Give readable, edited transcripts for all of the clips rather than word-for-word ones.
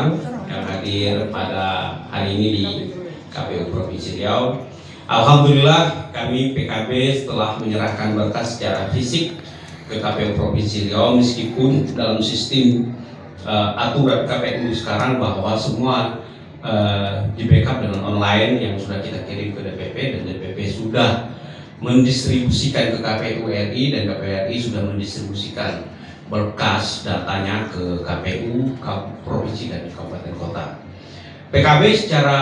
kawan-kawan yang hadir pada hari ini di KPU Provinsi Riau. Alhamdulillah kami PKB setelah menyerahkan berkas secara fisik ke KPU Provinsi Riau, meskipun dalam sistem aturan KPU sekarang bahwa semua di backup dengan online yang sudah kita kirim ke DPP, dan DPP sudah mendistribusikan ke KPU RI, dan KPU RI sudah mendistribusikan berkas datanya ke KPU provinsi dan kabupaten kota. PKB secara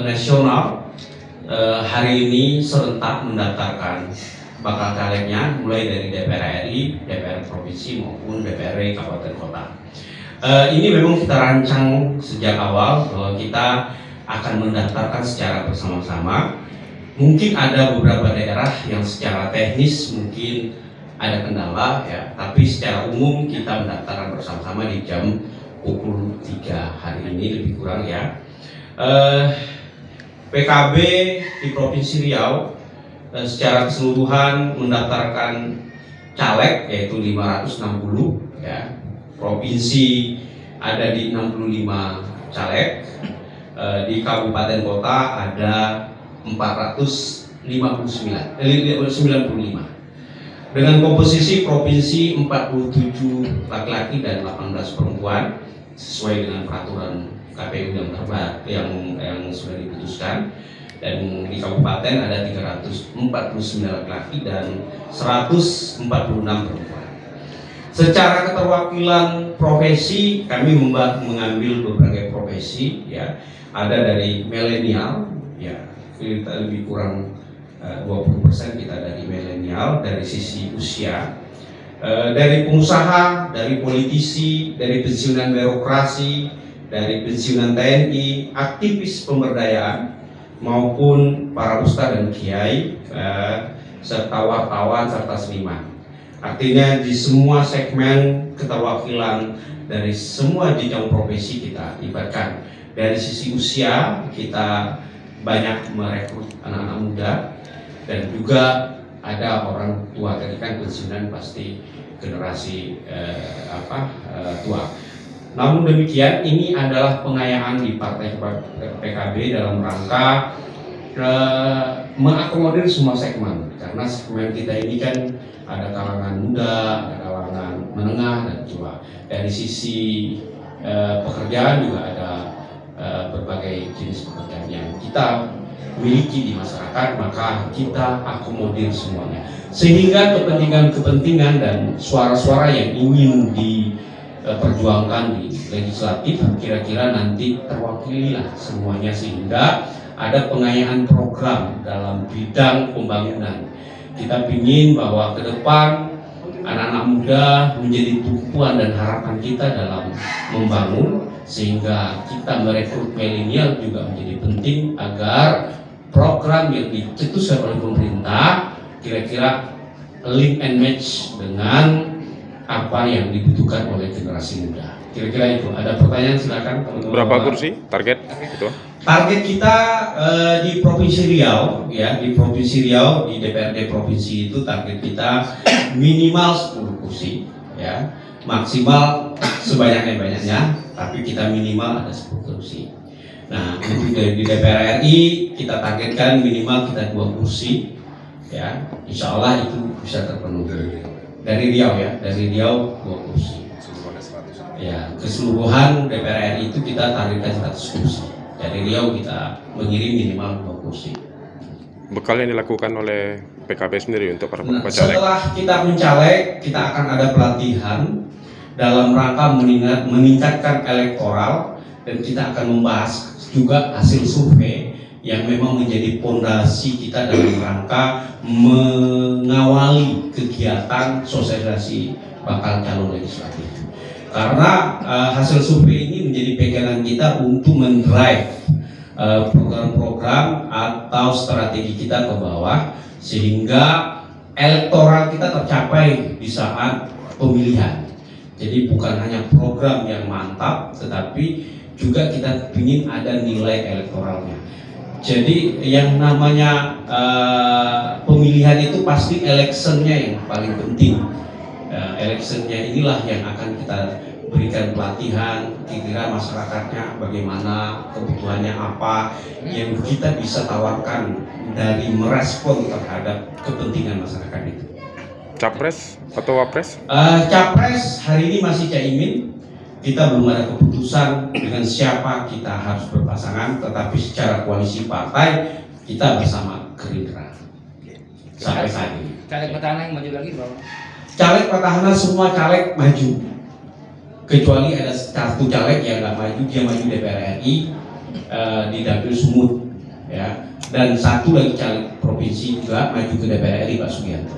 nasional hari ini serentak mendaftarkan bakal calegnya mulai dari DPR RI, DPR provinsi maupun DPR kabupaten kota. Ini memang kita rancang sejak awal bahwa kita akan mendaftarkan secara bersama-sama. Mungkin ada beberapa daerah yang secara teknis mungkin ada kendala ya, tapi secara umum kita mendaftarkan bersama-sama di jam pukul 3 hari ini lebih kurang ya. PKB di Provinsi Riau secara keseluruhan mendaftarkan caleg yaitu 560 ya. Provinsi ada di 65 caleg, di kabupaten kota ada 495. Dengan komposisi provinsi 47 laki-laki dan 18 perempuan sesuai dengan peraturan KPU yang sudah diputuskan, dan di kabupaten ada 349 laki-laki dan 146 perempuan. Secara keterwakilan profesi kami mengambil berbagai profesi ya, ada dari milenial ya, kita lebih kurang 20% kita dari milenial dari sisi usia, dari pengusaha, dari politisi, dari pensiunan birokrasi, dari pensiunan TNI, aktivis pemberdayaan maupun para ustadz dan kiai, serta wartawan serta seniman. Artinya di semua segmen keterwakilan dari semua jenjang profesi kita libatkan. Dari sisi usia kita banyak merekrut anak-anak muda, dan juga ada orang tua, tadi kan pensiunan pasti generasi tua. Namun demikian ini adalah pengayaan di Partai PKB dalam rangka mengakomodir semua segmen, karena segmen kita ini kan ada kalangan muda, ada kalangan menengah dan tua. Dari sisi pekerjaan juga ada berbagai jenis pekerjaan yang kita miliki di masyarakat, maka kita akomodir semuanya, sehingga kepentingan-kepentingan dan suara-suara yang ingin diperjuangkan di legislatif kira-kira nanti terwakili lah semuanya, sehingga ada pengayaan program dalam bidang pembangunan. Kita ingin bahwa ke depan anak-anak muda menjadi tumpuan dan harapan kita dalam membangun, sehingga kita merekrut milenial juga menjadi penting agar program yang dicetuskan oleh pemerintah kira-kira link and match dengan apa yang dibutuhkan oleh generasi muda. Kira-kira itu. Ada pertanyaan, silakan teman-teman. Berapa kursi target itu? Target kita di Provinsi Riau ya, di Provinsi Riau di DPRD provinsi itu target kita minimal 10 kursi ya, maksimal sebanyak-banyaknya, tapi kita minimal ada 10 kursi. Nah, untuk di DPR RI kita targetkan minimal kita 2 kursi ya, insya Allah itu bisa terpenuhi. Dari Riau ya, dari Riau 2 kursi ya, keseluruhan DPR RI itu kita targetkan 100 kursi. Dari Riau kita mengirim minimal 2 kursi. Bekal yang dilakukan oleh PKB sendiri untuk para caleg. Setelah kita mencaleg, kita akan ada pelatihan dalam rangka meningkatkan elektoral, dan kita akan membahas juga hasil survei yang memang menjadi fondasi kita dalam rangka mengawali kegiatan sosialisasi bakal calon legislatif. Karena hasil survei ini menjadi pegangan kita untuk mendrive program-program atau strategi kita ke bawah, sehingga elektoral kita tercapai di saat pemilihan. Jadi bukan hanya program yang mantap, tetapi juga kita ingin ada nilai elektoralnya. Jadi yang namanya pemilihan itu pasti electionnya yang paling penting. Electionnya inilah yang akan kita berikan pelatihan, kira-kira masyarakatnya bagaimana, kebutuhannya apa, yang kita bisa tawarkan dari merespon terhadap kepentingan masyarakat itu. Capres atau Wapres? Capres hari ini masih Caimin. Kita belum ada keputusan dengan siapa kita harus berpasangan, tetapi secara koalisi partai kita bersama Gerindra sampai saat ini. Caleg petahana yang maju lagi Bapak? Caleg petahana semua caleg maju, kecuali ada satu caleg yang nggak maju, dia maju DPR RI di dapil Sumut, ya. Dan satu lagi caleg provinsi juga maju ke DPR RI, Pak Sugianto.